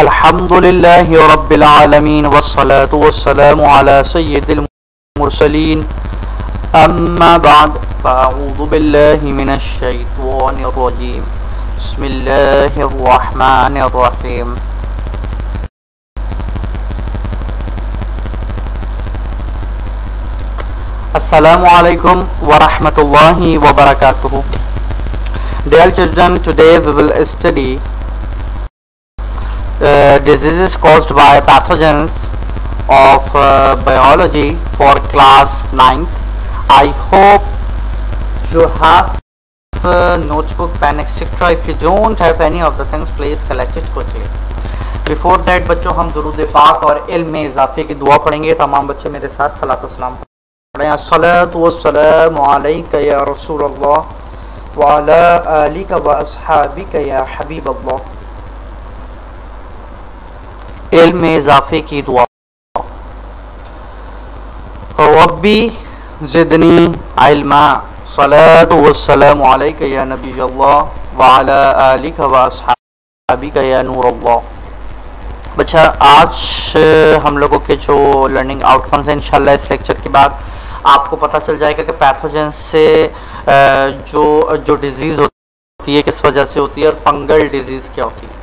अल्हम्दुलिल्लाहि रब्बिल आलमीन वस्सलातु वस्सलामु अला सय्यिदिल मुरसलीन अम्मा बाद फ़अऊज़ु बिल्लाहि मिनश शैतानिर रजीम बिस्मिल्लाहिर रहमानिर रहीम। Assalamu alaikum wa rahmatullahi wa barakatuh. Dear children, today we will study diseases caused by pathogens of biology for class 9th. I hope you have notebook, pen, etc. If you don't have any of the things, please collect it quickly. Before that बच्चों हम दुरूद पाक और इल्म इजाफे की दुआ पढ़ेंगे। तमाम बच्चे मेरे साथ सलातो सलाम पढ़ें। अस्सलातु वस्सलामु अलैका या रसूलल्लाह व अला आलिका व अस्हाबिका या हबीबल्लाह। इल्म इजाफे की दुआ। रब्बी ज़िदनी इल्मा। सलातु वस्सलामु अलैका या नबीयल्लाह व अला आलिका व अस्हाबिका या नूरल्लाह। बच्चा आज हम लोगों के जो लर्निंग आउटकम्स हैं इंशाल्लाह इस लेक्चर के बाद आपको पता चल जाएगा कि पैथोजन से जो डिजीज़ होती है किस वजह से होती है और फंगल डिजीज़ क्या होती है।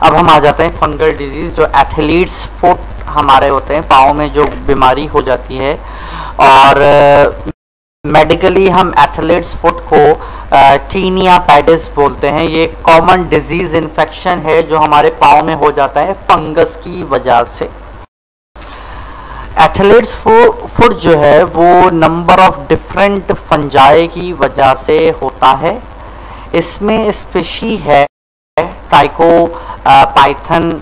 अब हम आ जाते हैं फंगल डिजीज़। जो एथलीट्स फुट हमारे होते हैं, पाँव में जो बीमारी हो जाती है, और मेडिकली हम एथलीट्स फुट को टीनिया पैडिस बोलते हैं। ये कॉमन डिजीज़ इन्फेक्शन है जो हमारे पाँव में हो जाता है फंगस की वजह से। एथलीट्स फुट जो है वो नंबर ऑफ डिफरेंट फंजाई की वजह से होता है। इसमें स्पेशी है ट्राइको पाइथन,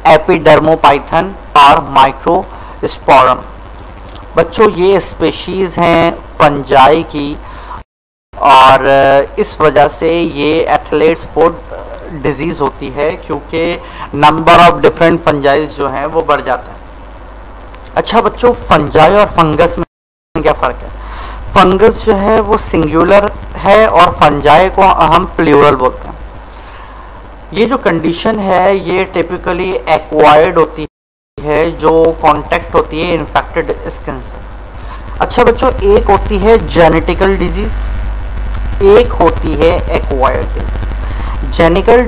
एपिडर्मोपाइथन और माइक्रोस्पोरम। बच्चों ये स्पेशीज़ हैं फंजाई की और इस वजह से ये एथलीट्स फुट डिजीज़ होती है क्योंकि नंबर ऑफ डिफरेंट फंजाइज जो हैं वो बढ़ जाता है। अच्छा बच्चों, फंजाई और फंगस में क्या फ़र्क है? फंगस जो है वो सिंगुलर है और फंजाई को हम प्लूरल बोलते हैं। ये जो कंडीशन है ये टिपिकली एक्वायर्ड होती है जो कांटेक्ट होती है इन्फेक्टेड स्किन से। अच्छा बच्चों, एक होती है जेनेटिकल डिजीज़, एक होती है एक्वायर्ड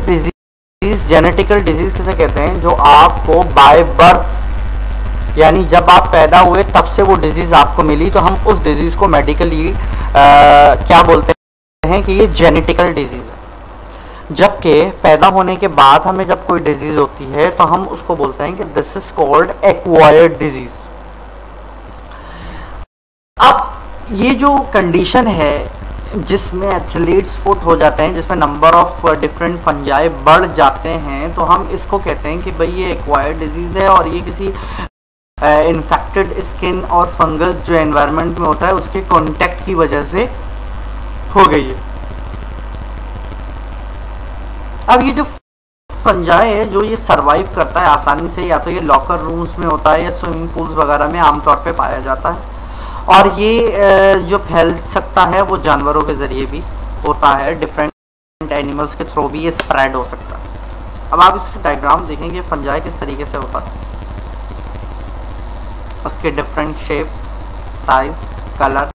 डिजीज़। जेनेटिकल डिजीज़ किसे कहते हैं? जो आपको बाय बर्थ यानी जब आप पैदा हुए तब से वो डिजीज़ आपको मिली, तो हम उस डिजीज़ को मेडिकली क्या बोलते हैं कि ये जेनेटिकल डिजीज़ है। जबकि पैदा होने के बाद हमें जब कोई डिजीज़ होती है तो हम उसको बोलते हैं कि this is called acquired disease. अब ये जो कंडीशन है जिसमें एथलीट्स फुट हो जाते हैं, जिसमें नंबर ऑफ डिफरेंट फंजाई बढ़ जाते हैं, तो हम इसको कहते हैं कि भाई ये एक्वायर्ड डिजीज़ है और ये किसी इन्फेक्टेड स्किन और फंगस जो एनवायरनमेंट में होता है उसके कांटेक्ट की वजह से हो गई है। अब ये जो फंजाई है जो ये सरवाइव करता है आसानी से, या तो ये लॉकर रूम्स में होता है या स्विमिंग पूल्स वगैरह में आमतौर पे पाया जाता है, और ये जो फैल सकता है वो जानवरों के ज़रिए भी होता है, डिफरेंट एनिमल्स के थ्रू भी ये स्प्रेड हो सकता है। अब आप इसके डायग्राम देखेंगे फंजाई किस तरीके से होता है, उसके different shape, size, colour,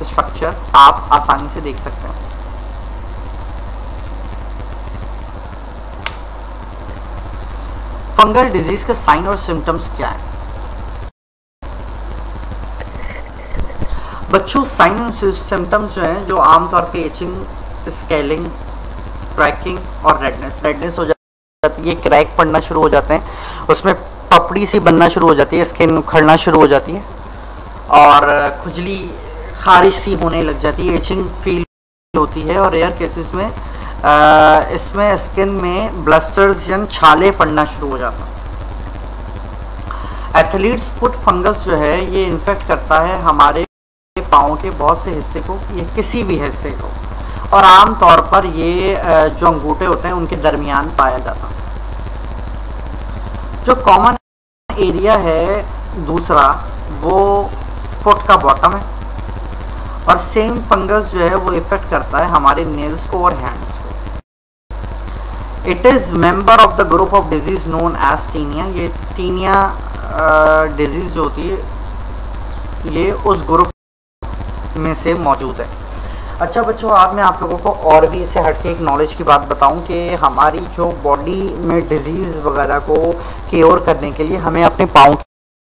structure आप आसानी से देख सकते हैं। फंगल डिजीज के साइन और सिम्टम्स क्या है? बच्चों साइन और सिम्टम्स जो हैं जो आमतौर पे इचिंग, स्केलिंग, क्रैकिंग और रेडनेस हो जाती है। क्रैक पड़ना शुरू हो जाते हैं, उसमें पपड़ी सी बनना शुरू हो जाती है, स्किन उखड़ना शुरू हो जाती है और खुजली खारिश सी होने लग जाती है, इचिंग फील होती है, और रेयर केसेस में इसमें स्किन में ब्लस्टर्स यानी छाले पड़ना शुरू हो जाता है। एथलीट्स फुट फंगस जो है ये इन्फेक्ट करता है हमारे पाँव के बहुत से हिस्से को, ये किसी भी हिस्से को, और आम तौर पर ये जो अंगूठे होते हैं उनके दरमियान पाया जाता है। जो कॉमन एरिया है दूसरा वो फुट का बॉटम है, और सेम फंगस जो है वो इफेक्ट करता है हमारे नेल्स को और हैंड्स को। It is member of the group of disease known as tinea. ये टीनिया डिजीज़ जो होती है ये उस ग्रुप में से मौजूद है। अच्छा बच्चों, आज मैं आप लोगों को और भी इससे हटके एक नॉलेज की बात बताऊं कि हमारी जो बॉडी में डिजीज़ वगैरह को क्योर करने के लिए हमें अपने पाँव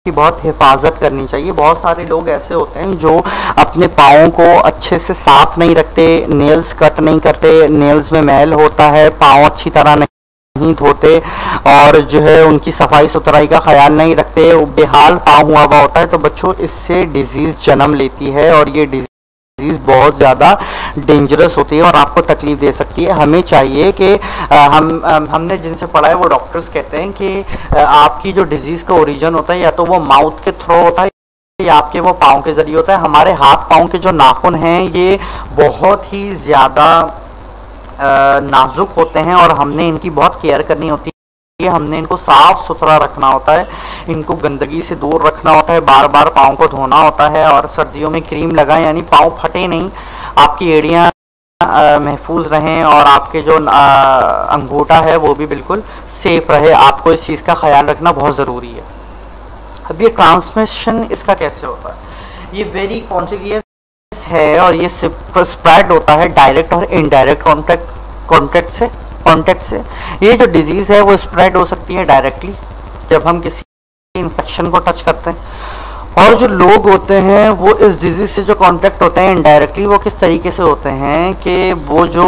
की बहुत हिफाजत करनी चाहिए। बहुत सारे लोग ऐसे होते हैं जो अपने पाँव को अच्छे से साफ नहीं रखते, नेल्स कट नहीं करते, नेल्स में मैल होता है, पाँव अच्छी तरह नहीं धोते और जो है उनकी सफाई सुथराई का ख्याल नहीं रखते, वो बेहाल पाँव हुआ होता है। तो बच्चों, इससे डिजीज़ जन्म लेती है और ये डिजीज़ बहुत ज़्यादा डेंजरस होती है और आपको तकलीफ दे सकती है। हमें चाहिए कि हमने जिनसे पढ़ा है वो डॉक्टर्स कहते हैं कि आपकी जो डिजीज़ का ओरिजिन होता है या तो वो माउथ के थ्रू होता है या आपके वो पाँव के ज़रिए होता है। हमारे हाथ पाँव के जो नाखून हैं ये बहुत ही ज़्यादा नाजुक होते हैं और हमने इनकी बहुत केयर करनी होती है। हमने इनको साफ सुथरा रखना होता है, इनको गंदगी से दूर रखना होता है, बार बार पाँव को धोना होता है और सर्दियों में क्रीम लगाएं, यानी पाँव फटे नहीं, आपकी एड़ियाँ महफूज रहें और आपके जो अंगूठा है वो भी बिल्कुल सेफ रहे। आपको इस चीज़ का ख्याल रखना बहुत ज़रूरी है। अब ये ट्रांसमिशन इसका कैसे होता है? ये वेरी कॉन्टेगियस है और ये स्प्रेड होता है डायरेक्ट और इनडायरेक्ट कॉन्टेक्ट से। ये जो डिजीज़ है वो स्प्रेड हो सकती है डायरेक्टली जब हम किसी इन्फेक्शन को टच करते हैं, और जो लोग होते हैं वो इस डिजीज़ से जो कांटेक्ट होते हैं इनडायरेक्टली वो किस तरीके से होते हैं कि वो जो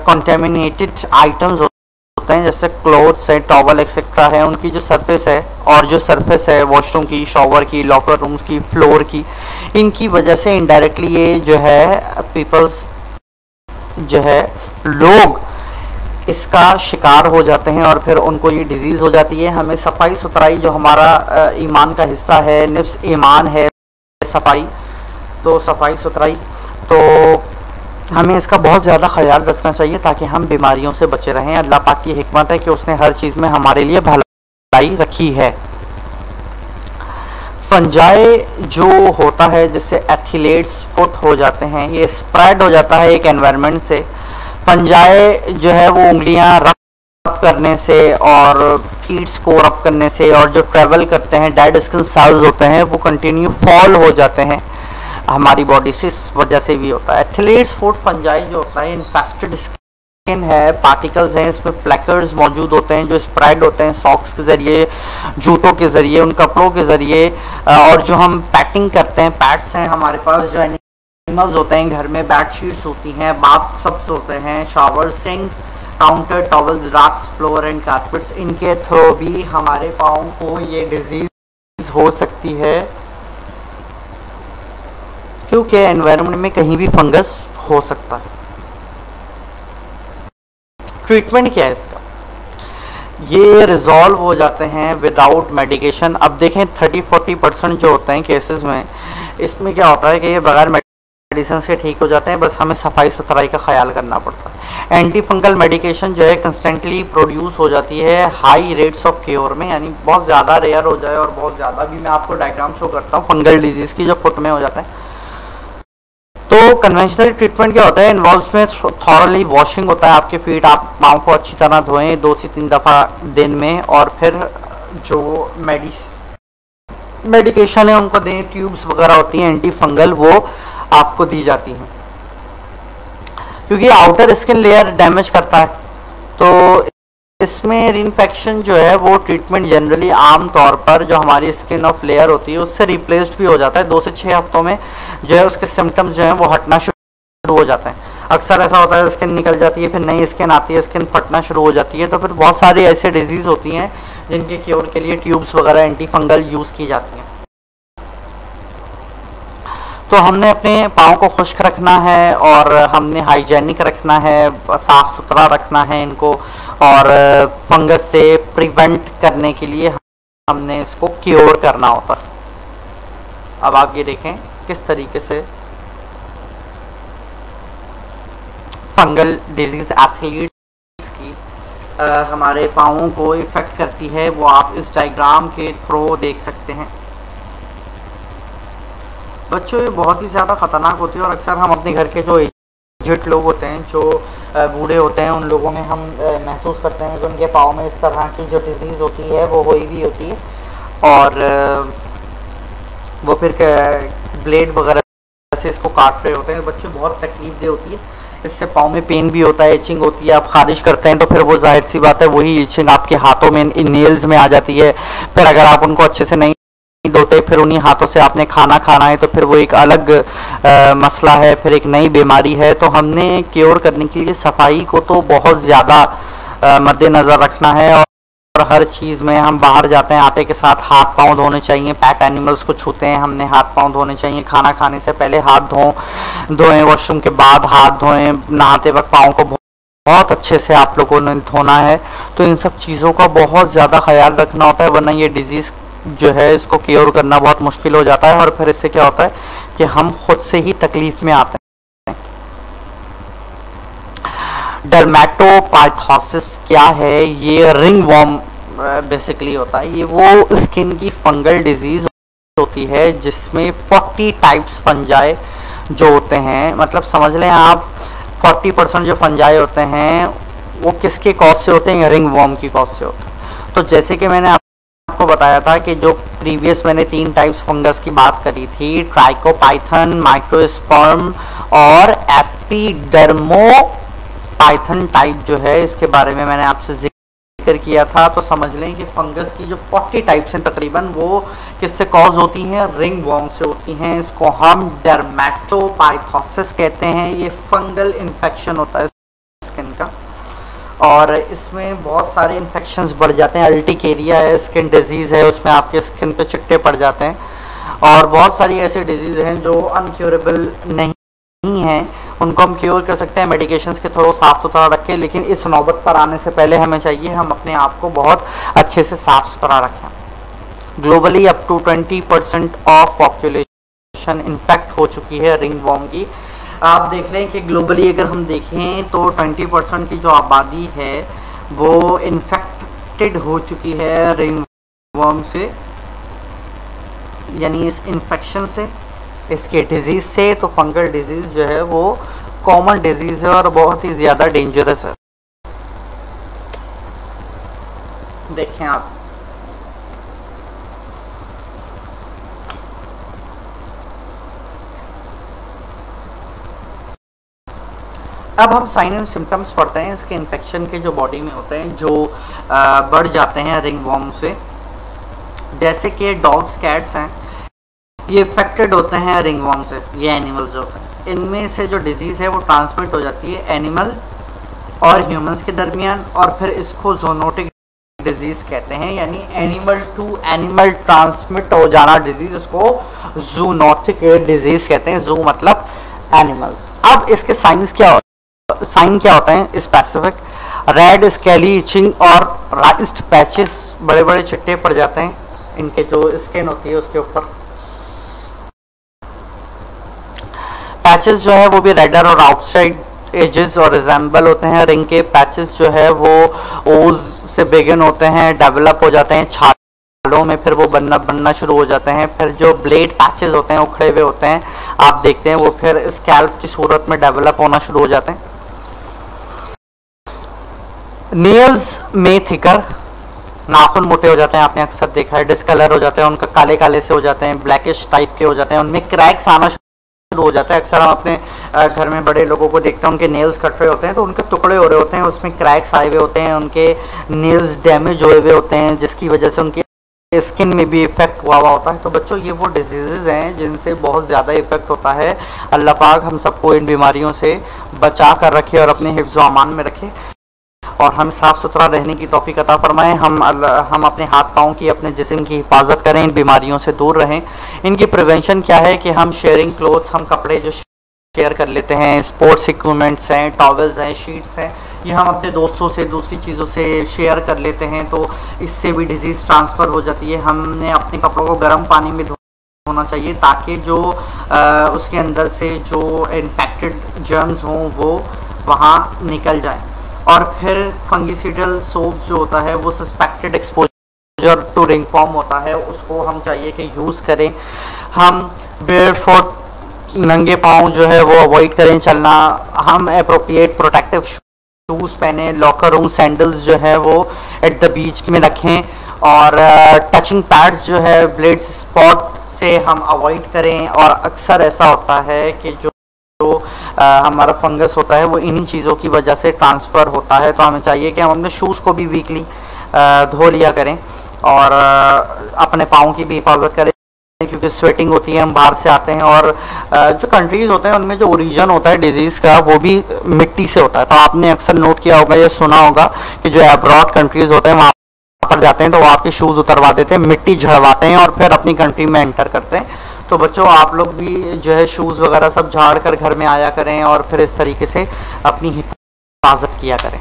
कंटेमिनेटेड आइटम्स होते हैं जैसे क्लोथ्स है, टॉवल एक्सेट्रा है, उनकी जो सरफेस है और जो सरफेस है वॉशरूम की, शॉवर की, लॉकर रूम्स की, फ्लोर की, इनकी वजह से इनडायरेक्टली ये जो है पीपल्स जो है लोग इसका शिकार हो जाते हैं और फिर उनको ये डिजीज़ हो जाती है। हमें सफाई सुथराई जो हमारा ईमान का हिस्सा है, निफ्स ईमान है सफाई, तो सफाई सुथराई, तो हमें इसका बहुत ज़्यादा ख्याल रखना चाहिए ताकि हम बीमारियों से बचे रहें। अल्लाह पाक की हिकमत है कि उसने हर चीज़ में हमारे लिए भलाई रखी है। फंजाई जो होता है जिससे एथिलेट्स फुट हो जाते हैं, ये स्प्रेड हो जाता है एक एनवायरनमेंट से। फंजाई जो है वो उंगलियां रब करने से और फीट्स को रब करने से और जो ट्रैवल करते हैं डेड स्किन सेल्स होते हैं वो कंटिन्यू फॉल हो जाते हैं हमारी बॉडी से, इस वजह से भी होता है। एथलीट्स फुट फंजाई जो होता है इन्फेस्टेड स्किन है, पार्टिकल्स हैं, इसमें प्लेकर्स मौजूद होते हैं जो स्प्रेड होते हैं सॉक्स के ज़रिए, जूतों के ज़रिए, उन कपड़ों के ज़रिए, और जो हम पैकिंग करते हैं, पैड्स हैं हमारे पास, जो एनिमल्स होते हैं घर में, बेडशीट्स होती हैं, बाथ टब्स होते हैं, shower, sink, counter, towels, racks, floor and carpets, इनके थ्रू भी हमारे पाँव को ये डिजीज़ हो सकती है क्योंकि एनवायरनमेंट में कहीं भी फंगस हो सकता है। ट्रीटमेंट क्या है इसका? ये रिजॉल्व हो जाते हैं विदाउट मेडिकेशन। अब देखें 30-40% जो होते हैं केसेस में, इसमें क्या होता है कि ये बगैर मेडिसिन से ठीक हो जाते हैं, बस हमें सफाई सुथराई का ख्याल करना पड़ता है। एंटी फंगल मेडिकेशन जो है कंस्टेंटली प्रोड्यूस हो जाती है हाई रेट्स ऑफ क्योर में, यानी बहुत ज़्यादा रेयर हो जाए और बहुत ज़्यादा भी, मैं आपको डायग्राम शो करता हूँ फंगल डिजीज़ की जो फुट में हो जाता है। तो कन्वेंशनल ट्रीटमेंट क्या होता है? इन्वॉल्व्स में थॉरली वॉशिंग होता है आपके फीट, आप पाँव को अच्छी तरह धोएं 2 से 3 दफ़ा दिन में, और फिर जो मेडिकेशन है उनको दें, ट्यूब्स वगैरह होती हैं एंटी फंगल वो आपको दी जाती हैं क्योंकि आउटर स्किन लेयर डैमेज करता है। तो इसमें इन्फेक्शन जो है वो ट्रीटमेंट जनरली आम तौर पर जो हमारी स्किन ऑफ लेयर होती है उससे रिप्लेस्ड भी हो जाता है। 2 से 6 हफ्तों में जो है उसके सिम्टम्स जो हैं वो हटना शुरू हो जाते हैं। अक्सर ऐसा होता है स्किन निकल जाती है, फिर नई स्किन आती है, स्किन फटना शुरू हो जाती है, तो फिर बहुत सारी ऐसे डिजीज़ होती हैं जिनके क्योर के लिए ट्यूब्स वगैरह एंटी फंगल यूज़ की जाती हैं। तो हमने अपने पाँव को खुश्क रखना है और हमने हाइजेनिक रखना है, साफ़ सुथरा रखना है इनको, और फंगस से प्रिवेंट करने के लिए हमने इसको क्योर करना होता है। अब आप ये देखें किस तरीके से फंगल डिजीज़ एथलीट्स की हमारे पाँवों को इफ़ेक्ट करती है, वो आप इस डायग्राम के थ्रू देख सकते हैं। बच्चों ये बहुत ही ज़्यादा ख़तरनाक होती है और अक्सर हम अपने घर के जो एजेड लोग होते हैं, जो बूढ़े होते हैं, उन लोगों में हम महसूस करते हैं कि उनके पाँव में इस तरह की जो डिजीज़ होती है वो हुई भी होती है, और वो फिर ब्लेड वगैरह से इसको काट रहे होते हैं। बच्चे बहुत तकलीफ दे होती है, इससे पाँव में पेन भी होता है, इचिंग होती है। आप खारिश करते हैं तो फिर वो जाहिर सी बात है वही इचिंग आपके हाथों में, इन नेल्स में आ जाती है। फिर अगर आप उनको अच्छे से नहीं धोते, फिर उन्हीं हाथों से आपने खाना खाना है, तो फिर वो एक अलग मसला है, फिर एक नई बीमारी है। तो हमने क्योर करने के लिए सफाई को तो बहुत ज़्यादा मद्देनज़र रखना है, और हर चीज़ में हम बाहर जाते हैं आते के साथ हाथ पांव धोने चाहिए। पेट एनिमल्स को छूते हैं हमने हाथ पांव धोने चाहिए। खाना खाने से पहले हाथ धोएं, वॉशरूम के बाद हाथ धोएं, नहाते वक्त पाँव को बहुत अच्छे से आप लोगों ने धोना है। तो इन सब चीज़ों का बहुत ज़्यादा ख्याल रखना होता है, वरना ये डिजीज़ जो है इसको क्योर करना बहुत मुश्किल हो जाता है, और फिर इससे क्या होता है कि हम खुद से ही तकलीफ में आते हैं। डर्मेटोपाइथोसिस क्या है? ये रिंग वॉर्म बेसिकली होता है। ये वो स्किन की फंगल डिजीज होती है जिसमें 40 टाइप्स फंजाई जो होते हैं, मतलब समझ लें आप 40% जो फंजाई होते हैं वो किसके कॉज से होते हैं? रिंग वॉर्म की कॉज से होते हैं। तो जैसे कि मैंने आपको बताया था कि जो प्रीवियस मैंने 3 टाइप्स फंगस की बात करी थी, ट्राइकोपाइथन, माइक्रोस्पर्म और एपिडर्मोपाइथन टाइप जो है, इसके बारे में मैंने आपसे जिक्र किया था। तो समझ लें कि फंगस की जो 40 टाइप्स हैं तकरीबन, वो किससे कॉज होती हैं? रिंग वॉर्म से होती हैं। इसको हम डर्मेटोपाइथोसिस कहते हैं। ये फंगल इन्फेक्शन होता है स्किन का, और इसमें बहुत सारे इन्फेक्शंस बढ़ जाते हैं। अल्टिकेरिया है, स्किन डिजीज़ है, उसमें आपके स्किन पे चिट्टे पड़ जाते हैं, और बहुत सारी ऐसी डिजीज़ हैं जो अनक्योरेबल नहीं हैं। उनको हम क्योर कर सकते हैं मेडिकेशंस के थ्रू, साफ़ सुथरा रख के, लेकिन इस नौबत पर आने से पहले हमें चाहिए हम अपने आप को बहुत अच्छे से साफ़ सुथरा रखें। Globally up to 20% of population infect हो चुकी है रिंग वॉर्म की। आप देख लें कि ग्लोबली अगर हम देखें तो 20% की जो आबादी है वो इन्फेक्टेड हो चुकी है रिंग वॉर्म से, यानी इस इन्फेक्शन से, इसके डिजीज़ से। तो फंगल डिजीज़ जो है वो कॉमन डिजीज़ है और बहुत ही ज़्यादा डेंजरस है। देखें आप, अब हम साइन एंड सिम्टम्स पढ़ते हैं इसके इन्फेक्शन के जो बॉडी में होते हैं, जो बढ़ जाते हैं रिंग वॉर्म से। जैसे कि डॉग्स, कैट्स हैं, ये इफेक्टेड होते हैं रिंग वॉर्म से। ये एनिमल्स जो होते हैं, इनमें से जो डिजीज़ है वो ट्रांसमिट हो जाती है एनिमल और ह्यूमंस के दरमियान, और फिर इसको जोनोटिक डिजीज़ कहते हैं, यानी एनिमल टू एनिमल ट्रांसमिट हो जाना डिजीज़, इसको जूनोटिक डिजीज़ कहते हैं। जू मतलब एनिमल्स। अब इसके साइन क्या होते हैं स्पेसिफिक? रेड स्केली इचिंग और राइज्ड पैचेस, बड़े बड़े चिट्टे पड़ जाते हैं इनके जो स्किन होती है उसके ऊपर। पैचेस जो है वो भी रेडर और आउटसाइड एजेस और रिजेंबल होते हैं। रिंग के पैचेस जो है वो ओज से बिगिन होते हैं, डेवलप हो जाते हैं छालों में, फिर वो बनना शुरू हो जाते हैं। फिर जो ब्लेड पैचेस होते हैं उखड़े हुए होते हैं, आप देखते हैं, वो फिर स्कैल्प की सूरत में डेवलप होना शुरू हो जाते हैं। नेल्स में थिकर, नाखून मोटे हो जाते हैं, आपने अक्सर देखा है, डिस्कलर हो जाते हैं, उनका काले काले से हो जाते हैं, ब्लैकिश टाइप के हो जाते हैं, उनमें क्रैक्स आना शुरू हो जाता है। अक्सर हम अपने घर में बड़े लोगों को देखते हैं, उनके नेल्स कट रहे होते हैं तो उनके टुकड़े हो रहे होते हैं, उसमें क्रैक्स आए हुए होते हैं, उनके नेल्स डैमेज हुए हुए होते हैं, जिसकी वजह से उनकी स्किन में भी इफेक्ट हुआ होता है। तो बच्चों, ये वो डिजीज़ हैं जिनसे बहुत ज़्यादा इफेक्ट होता है। अल्लाह पाक हम सबको इन बीमारियों से बचा कर रखे और अपने हिफ्ज़ व अमान में रखे, और हम साफ़ सुथरा रहने की तौफीक अता फरमाएँ। हम अपने हाथ पाँव की, अपने जिस्म की हिफाजत करें, इन बीमारियों से दूर रहें। इनकी प्रिवेंशन क्या है कि हम शेयरिंग क्लोथ्स, हम कपड़े जो शेयर कर लेते हैं, स्पोर्ट्स इक्विपमेंट्स हैं, टॉवल्स हैं, शीट्स हैं, ये हम अपने दोस्तों से, दूसरी चीज़ों से शेयर कर लेते हैं, तो इससे भी डिजीज़ ट्रांसफ़र हो जाती है। हमने अपने कपड़ों को गर्म पानी में धोना चाहिए ताकि जो उसके अंदर से जो इन्फेक्टेड जर्म्स हों वो वहाँ निकल जाएं। और फिर फंगिसाइडल सोप जो होता है वो suspected exposure to ringworm होता है, उसको हम चाहिए कि यूज़ करें। हम बेयरफुट, नंगे पाँव जो है वो अवॉइड करें चलना। हम एप्रोप्रिएट प्रोटेक्टिव शूज़ पहने, लॉकर रूम सैंडल्स जो है वो एट द बीच में रखें, और टचिंग पैड्स जो है ब्लेड स्पॉट से हम अवॉइड करें। और अक्सर ऐसा होता है कि जो हमारा फंगस होता है वो इन्हीं चीज़ों की वजह से ट्रांसफ़र होता है। तो हमें चाहिए कि हम अपने शूज़ को भी वीकली धो लिया करें और अपने पाँव की भी हिफाजत करें, क्योंकि स्वेटिंग होती है, हम बाहर से आते हैं, और जो कंट्रीज़ होते हैं उनमें जो ओरिजिन होता है डिजीज़ का वो भी मिट्टी से होता है। तो आपने अक्सर नोट किया होगा या सुना होगा कि जो अब्रॉड कंट्रीज़ होते हैं वहाँ पर जाते हैं तो वो आपके शूज़ उतरवा देते हैं, मिट्टी झड़वाते हैं और फिर अपनी कंट्री में एंटर करते हैं। तो बच्चों आप लोग भी जो है शूज़ वगैरह सब झाड़ कर घर में आया करें और फिर इस तरीके से अपनी हिफाजत किया करें।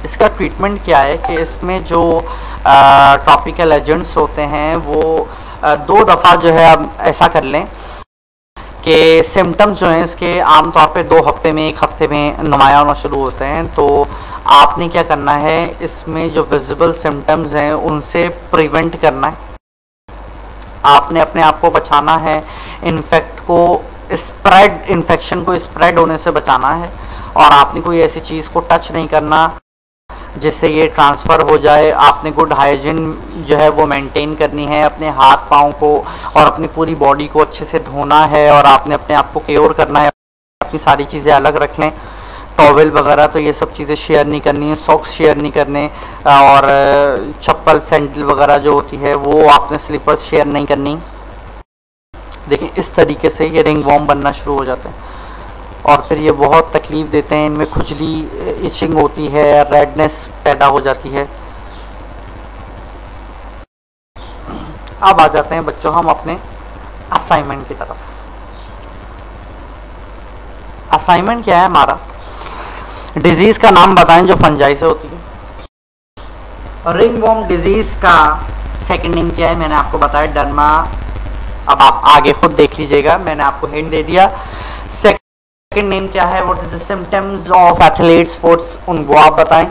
इसका ट्रीटमेंट क्या है कि इसमें जो टॉपिकल एजेंट्स होते हैं वो 2 दफ़ा जो है अब ऐसा कर लें कि सिम्टम्स जो हैं इसके आमतौर पे 2 हफ्ते में 1 हफ्ते में नुमायाँ होना शुरू होते हैं। तो आपने क्या करना है, इसमें जो विजिबल सिम्टम्स हैं उनसे प्रिवेंट करना है, आपने अपने आप को बचाना है, इन्फेक्शन को स्प्रेड होने से बचाना है, और आपने कोई ऐसी चीज़ को टच नहीं करना जिससे ये ट्रांसफ़र हो जाए। आपने गुड हाइजीन जो है वो मेंटेन करनी है, अपने हाथ पाँव को और अपनी पूरी बॉडी को अच्छे से धोना है, और आपने अपने आप को केयर करना है, अपनी सारी चीज़ें अलग रख लें, टॉवेल वगैरह तो ये सब चीज़ें शेयर नहीं करनी है, सॉक्स शेयर नहीं करने, और चप्पल सैंडल वगैरह जो होती है वो आपने स्लीपर्स शेयर नहीं करनी। देखिए इस तरीके से ये रिंग वॉर्म बनना शुरू हो जाते हैं और फिर ये बहुत तकलीफ़ देते हैं, इनमें खुजली, इचिंग होती है, रेडनेस पैदा हो जाती है। अब आ जाते हैं बच्चों हम अपने असाइनमेंट की तरफ। असाइनमेंट क्या है हमारा, डिजीज़ का नाम बताएं जो फंजाई से होती है। रिंग वॉर्म डिजीज़ का सेकंड नेम क्या है मैंने आपको बताया, डर्मा। अब आप आगे खुद देख लीजिएगा, मैंने आपको हिंट दे दिया। सेकंड नेम क्या है, what is the symptoms of athlete sports, उनको आप बताएं।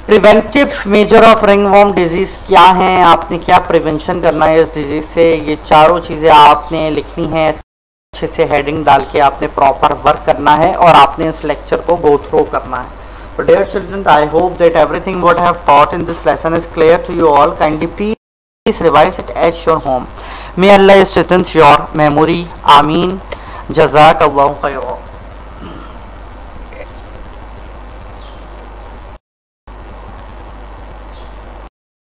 Preventive measure of ringworm disease क्या है, आपने क्या प्रिवेंशन करना है इस डिजीज़ से, ये चारों चीज़ें आपने लिखनी है, अच्छे से हेडिंग डाल के आपने प्रॉपर वर्क करना है और आपने इस लेक्चर को गो थ्रू करना है। So dear children, I hope that everything what I have taught in this lesson is clear to you all. Kindly please revise it at your home. May Allah strengthen your memory. Ameen. Jazakallahu khairan.